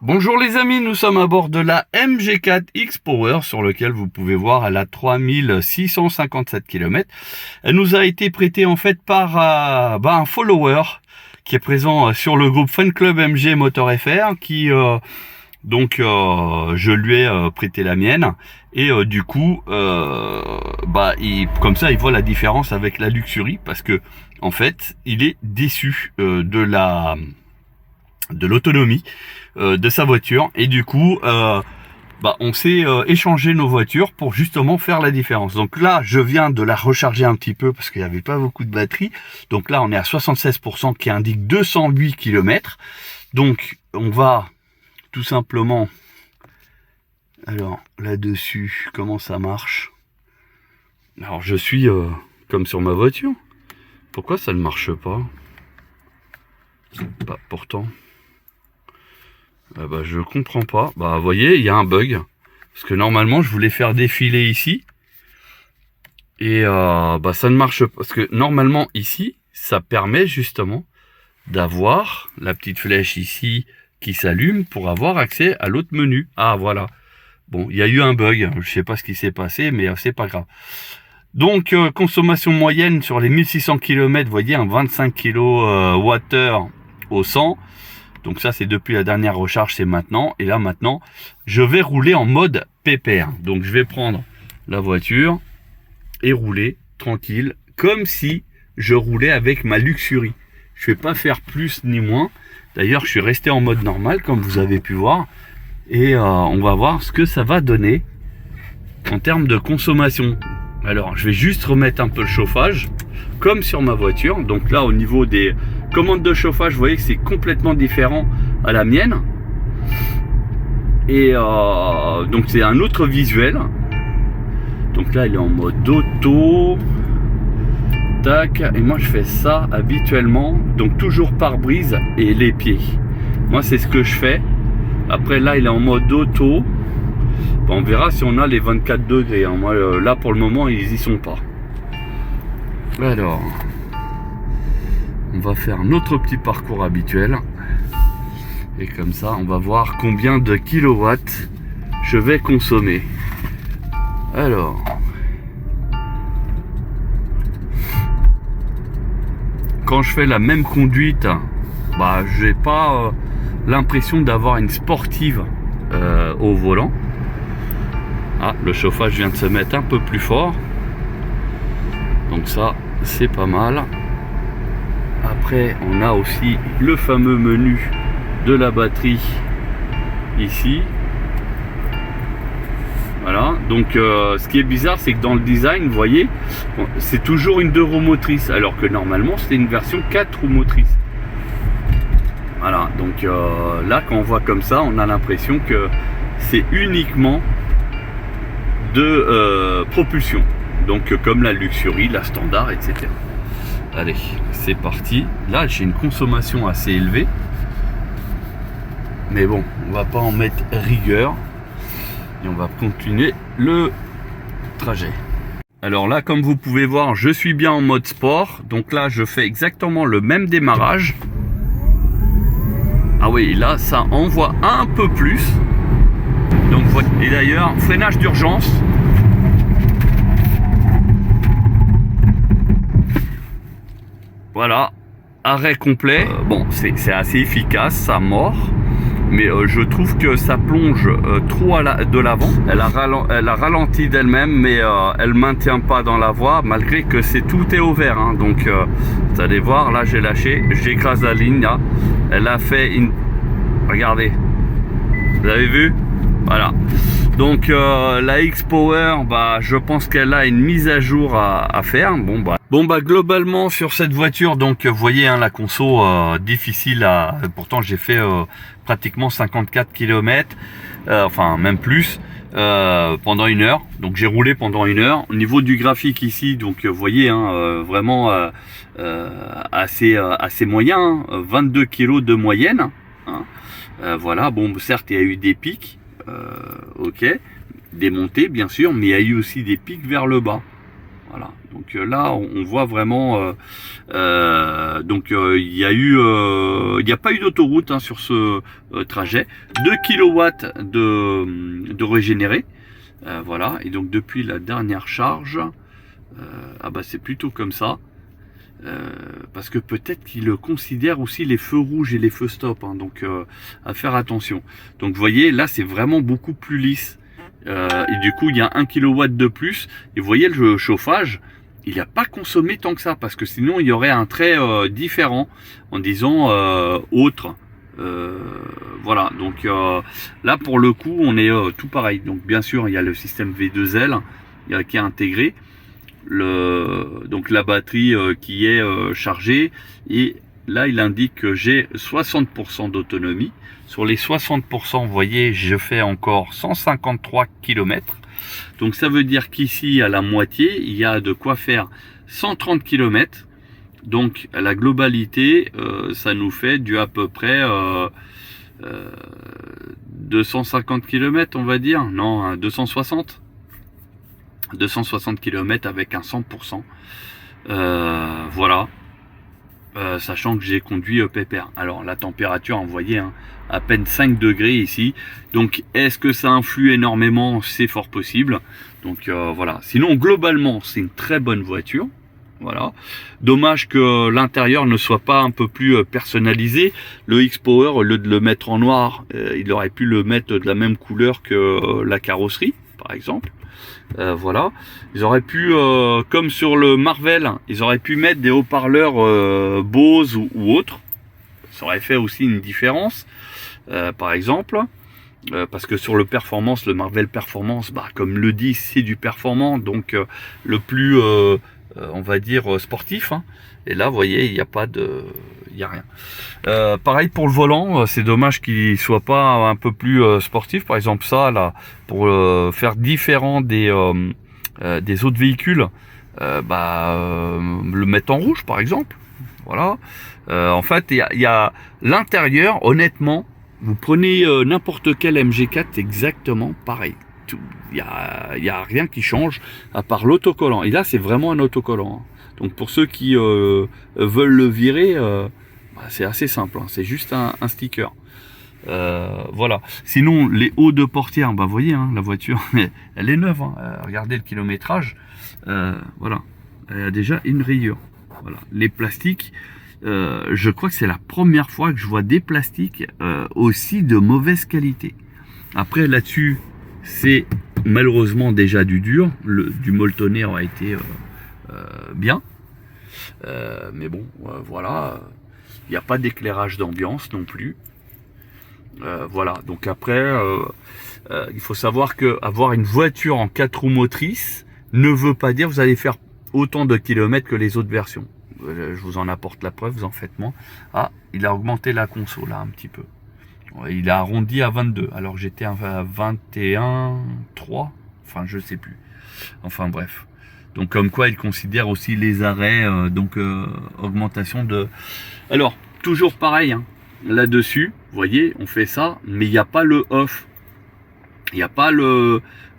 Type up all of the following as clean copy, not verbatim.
Bonjour les amis, nous sommes à bord de la MG4 X-Power sur lequel vous pouvez voir elle a 3657 km. Elle nous a été prêtée en fait par un follower qui est présent sur le groupe Fan Club MG Motor FR qui je lui ai prêté la mienne et du coup comme ça il voit la différence avec la Luxury parce que en fait il est déçu de l'autonomie de sa voiture et du coup on s'est échangé nos voitures pour justement faire la différence. Donc là je viens de la recharger un petit peu parce qu'il n'y avait pas beaucoup de batterie, donc là on est à 76% qui indique 208 km. Donc on va tout simplement, alors là-dessus comment ça marche, alors je suis comme sur ma voiture, pourquoi ça ne marche pas? Pourtant je comprends pas. Vous voyez, il y a un bug. Parce que normalement, je voulais faire défiler ici. Et ça ne marche pas. Parce que normalement, ici, ça permet justement d'avoir la petite flèche ici qui s'allume pour avoir accès à l'autre menu. Ah, voilà. Bon, il y a eu un bug. Je sais pas ce qui s'est passé, mais c'est pas grave. Donc, consommation moyenne sur les 1600 km, vous voyez, un 25 kWh au 100. Donc ça c'est depuis la dernière recharge, c'est maintenant. Et là maintenant, je vais rouler en mode pépère. Donc je vais prendre la voiture et rouler tranquille, comme si je roulais avec ma Luxury. Je ne vais pas faire plus ni moins. D'ailleurs, je suis resté en mode normal, comme vous avez pu voir. Et on va voir ce que ça va donner en termes de consommation. Alors, je vais juste remettre un peu le chauffage, comme sur ma voiture. Donc là, au niveau des commandes de chauffage, vous voyez que c'est complètement différent à la mienne. Et donc c'est un autre visuel. Donc là, il est en mode auto. Tac. Et moi, je fais ça habituellement. Donc toujours pare-brise et les pieds. Moi, c'est ce que je fais. Après, là, il est en mode auto. On verra si on a les 24 degrés. Moi, là, pour le moment, ils y sont pas. Alors, on va faire notre petit parcours habituel. Et comme ça, on va voir combien de kilowatts je vais consommer. Alors, quand je fais la même conduite, j'ai pas l'impression d'avoir une sportive au volant. Ah, le chauffage vient de se mettre un peu plus fort. Donc ça, c'est pas mal. Après, on a aussi le fameux menu de la batterie ici. Voilà. Donc, ce qui est bizarre, c'est que dans le design, vous voyez, c'est toujours une 2 roues motrices, alors que normalement, c'était une version 4 roues motrices. Voilà. Donc là, quand on voit comme ça, on a l'impression que c'est uniquement de propulsion, donc comme la Luxury, la standard, etc. Allez, c'est parti. Là j'ai une consommation assez élevée, mais bon, on va pas en mettre rigueur et on va continuer le trajet. Alors là, comme vous pouvez voir, je suis bien en mode sport. Donc là je fais exactement le même démarrage. Ah oui, là ça envoie un peu plus. Donc, et d'ailleurs, freinage d'urgence. Voilà, arrêt complet. Bon, c'est assez efficace, ça mord. mais je trouve que ça plonge trop de l'avant. Elle a ralenti d'elle-même, mais elle maintient pas dans la voie, malgré que tout est ouvert, hein. Donc vous allez voir, là j'ai lâché, j'écrase la ligne là. Elle a fait une... Regardez, vous avez vu? Voilà. Donc la X-Power, bah, je pense qu'elle a une mise à jour à faire. Bon bah globalement sur cette voiture, donc vous voyez, hein, la conso difficile à... Pourtant j'ai fait pratiquement 54 km, enfin même plus, pendant 1 heure. Donc j'ai roulé pendant 1 heure. Au niveau du graphique ici, donc vous voyez, hein, vraiment assez moyen, hein, 22 kg de moyenne, hein. Voilà, bon certes il y a eu des pics. Ok, des montées bien sûr, mais il y a eu aussi des pics vers le bas. Voilà, donc là on voit vraiment il y a eu il n'y a pas eu d'autoroute, hein, sur ce trajet. 2 kW de régénéré, voilà. Et donc depuis la dernière charge, ah bah c'est plutôt comme ça. Parce que peut-être qu'il considère aussi les feux rouges et les feux stop, hein, donc à faire attention. Donc vous voyez, là c'est vraiment beaucoup plus lisse, et du coup il y a 1 kW de plus, et vous voyez le chauffage, il n'a pas consommé tant que ça, parce que sinon il y aurait un trait différent en disant autre. Voilà, donc là pour le coup on est tout pareil. Donc bien sûr il y a le système V2L qui est intégré, donc la batterie qui est chargée, et là il indique que j'ai 60% d'autonomie. Sur les 60%, vous voyez, je fais encore 153 km. Donc ça veut dire qu'ici à la moitié il y a de quoi faire 130 km. Donc la globalité, ça nous fait du à peu près 250 km, on va dire, non, 260 km avec un 100%. Voilà, sachant que j'ai conduit pépère. Alors la température, vous voyez, hein, à peine 5 degrés ici. Donc est-ce que ça influe énormément? C'est fort possible. Donc voilà, sinon globalement c'est une très bonne voiture. Voilà, dommage que l'intérieur ne soit pas un peu plus personnalisé. Le X-Power, au lieu de le mettre en noir, il aurait pu le mettre de la même couleur que la carrosserie, par exemple. Voilà, ils auraient pu, comme sur le Marvel, ils auraient pu mettre des haut-parleurs Bose ou autres. Ça aurait fait aussi une différence, par exemple, parce que sur le Performance, le Marvel Performance, bah, comme le dit, c'est du performant, donc le plus, on va dire, sportif, hein. Et là, vous voyez, il n'y a pas de... il n'y a rien. Pareil pour le volant, c'est dommage qu'il soit pas un peu plus sportif. Par exemple ça là, pour faire différent des autres véhicules, le mettre en rouge par exemple. Voilà. En fait il y a l'intérieur, honnêtement, vous prenez n'importe quel MG4, c'est exactement pareil. Il y a rien qui change à part l'autocollant, et là c'est vraiment un autocollant, hein. Donc pour ceux qui veulent le virer, c'est assez simple, hein. C'est juste un sticker. Voilà. Sinon les hauts de portière, bah vous voyez, hein, la voiture elle est neuve, hein. Regardez le kilométrage, voilà, elle a déjà une rayure. Voilà. Les plastiques, je crois que c'est la première fois que je vois des plastiques aussi de mauvaise qualité. Après là-dessus, c'est malheureusement déjà du dur, du molletonné aurait été bien, mais bon, voilà, il n'y a pas d'éclairage d'ambiance non plus. Voilà, donc après il faut savoir que avoir une voiture en 4 roues motrices ne veut pas dire que vous allez faire autant de kilomètres que les autres versions. Je vous en apporte la preuve, vous en faites moins. Ah, il a augmenté la conso là un petit peu. Il a arrondi à 22, alors j'étais à 21,3, enfin je sais plus. Enfin bref. Donc comme quoi il considère aussi les arrêts, augmentation de... Alors, toujours pareil, hein, là-dessus, vous voyez, on fait ça, mais il n'y a pas le off. Il n'y a pas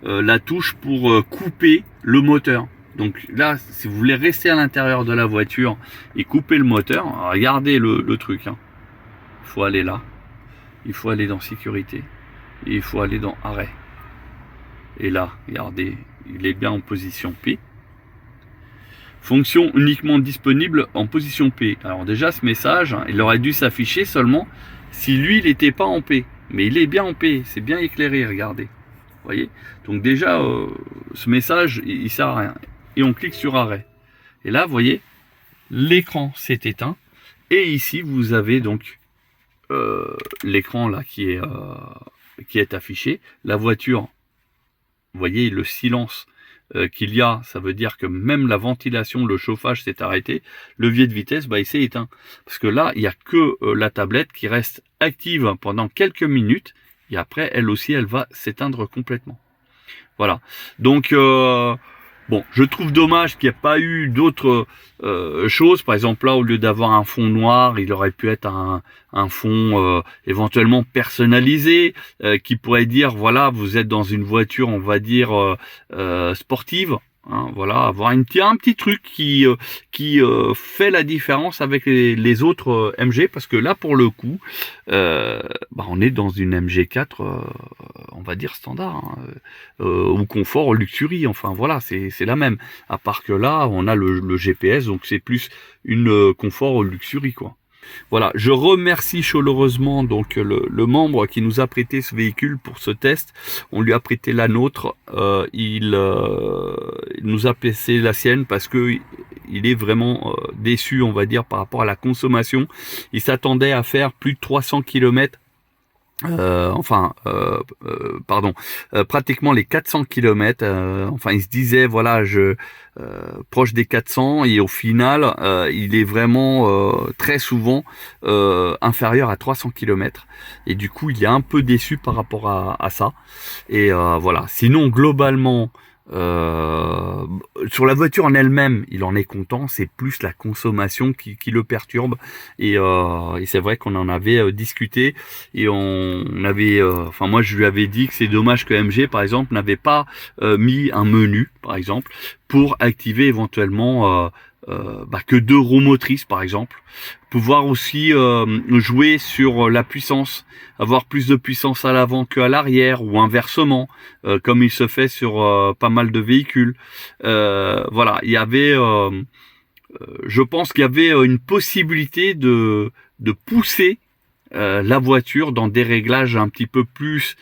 la touche pour couper le moteur. Donc là, si vous voulez rester à l'intérieur de la voiture et couper le moteur, regardez le truc, hein. Il faut aller là. Il faut aller dans sécurité. Et il faut aller dans arrêt. Et là, regardez, il est bien en position P. Fonction uniquement disponible en position P. Alors déjà, ce message, hein, il aurait dû s'afficher seulement si lui, il n'était pas en P. mais il est bien en P, c'est bien éclairé, regardez. Vous voyez? Donc déjà, ce message, il sert à rien. Et on clique sur arrêt. Et là, vous voyez, l'écran s'est éteint. Et ici, vous avez donc l'écran là qui est affiché. La voiture, vous voyez le silence qu'il y a, ça veut dire que même la ventilation, le chauffage s'est arrêté. Le levier de vitesse, bah, il s'est éteint. Parce que là, il n'y a que la tablette qui reste active pendant quelques minutes. Et après, elle aussi, elle va s'éteindre complètement. Voilà. Donc, bon, je trouve dommage qu'il n'y ait pas eu d'autres choses. Par exemple, là, au lieu d'avoir un fond noir, il aurait pu être un fond éventuellement personnalisé, qui pourrait dire, voilà, vous êtes dans une voiture, on va dire, sportive. Hein, voilà, avoir un petit truc qui fait la différence avec les autres MG, parce que là, pour le coup, bah, on est dans une MG4, on va dire standard, hein, ou confort, ou luxury, enfin voilà, c'est la même. À part que là, on a le GPS, donc c'est plus une confort ou luxury, quoi. Voilà, je remercie chaleureusement donc le membre qui nous a prêté ce véhicule pour ce test. On lui a prêté la nôtre, il nous a prêté la sienne parce que il est vraiment déçu, on va dire, par rapport à la consommation. Il s'attendait à faire plus de 300 km. Pratiquement les 400 km. Enfin, il se disait, voilà, proche des 400, et au final, il est vraiment très souvent inférieur à 300 km. Et du coup, il est un peu déçu par rapport à ça. Et voilà. Sinon, globalement, sur la voiture en elle-même, il en est content. C'est plus la consommation qui le perturbe. Et c'est vrai qu'on en avait discuté, et on avait, enfin moi je lui avais dit que c'est dommage que MG par exemple n'avait pas mis un menu par exemple pour activer éventuellement que 2 roues motrices par exemple, pouvoir aussi jouer sur la puissance, avoir plus de puissance à l'avant qu'à l'arrière, ou inversement, comme il se fait sur pas mal de véhicules. Voilà, il y avait, je pense qu'il y avait une possibilité de pousser la voiture dans des réglages un petit peu plus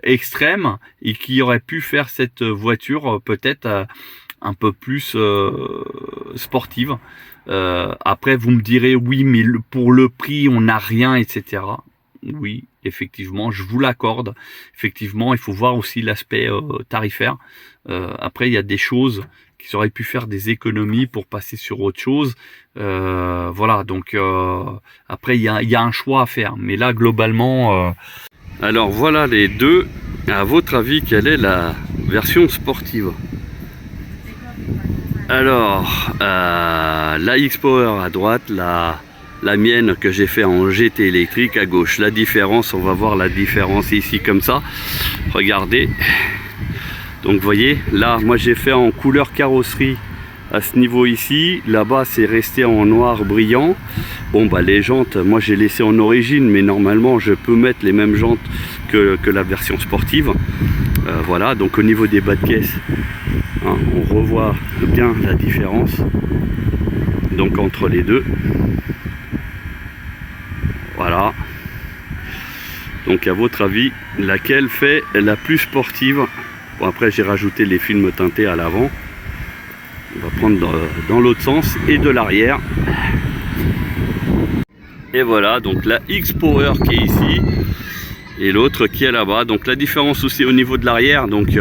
extrêmes, et qui aurait pu faire cette voiture peut-être un peu plus sportive. Après, vous me direz, oui, mais pour le prix, on n'a rien, etc. Oui, effectivement, je vous l'accorde. Effectivement, il faut voir aussi l'aspect tarifaire. Après, il y a des choses qui auraient pu faire des économies pour passer sur autre chose. Voilà, donc après, il y a un choix à faire. Mais là, globalement... Alors, voilà les deux. À votre avis, quelle est la version sportive? Alors, la X-Power à droite, la mienne que j'ai fait en GT électrique à gauche. La différence, on va voir la différence ici comme ça. Regardez. Donc vous voyez, là, moi j'ai fait en couleur carrosserie à ce niveau ici. Là-bas, c'est resté en noir brillant. Bon, bah les jantes, moi j'ai laissé en origine, mais normalement, je peux mettre les mêmes jantes que la version sportive. Voilà, donc au niveau des bas de caisse, hein, on revoit bien la différence donc entre les deux. Voilà. Donc à votre avis, laquelle fait la plus sportive? Bon, après j'ai rajouté les films teintés à l'avant. On va prendre dans l'autre sens et de l'arrière. Et voilà, donc la X-Power qui est ici et l'autre qui est là-bas. Donc la différence aussi au niveau de l'arrière, donc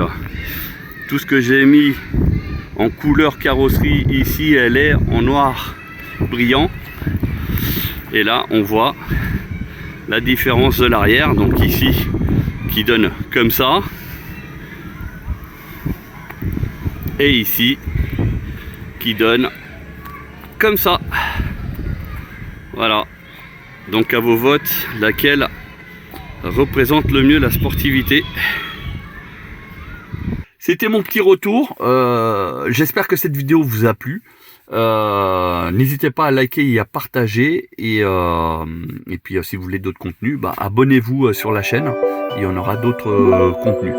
tout ce que j'ai mis en couleur carrosserie ici, elle est en noir brillant, et là on voit la différence de l'arrière, donc ici qui donne comme ça, et ici qui donne comme ça. Voilà, donc à vos votes, laquelle représente le mieux la sportivité? C'était mon petit retour. J'espère que cette vidéo vous a plu. N'hésitez pas à liker et à partager. Et puis si vous voulez d'autres contenus, abonnez-vous sur la chaîne. Il y en aura d'autres contenus.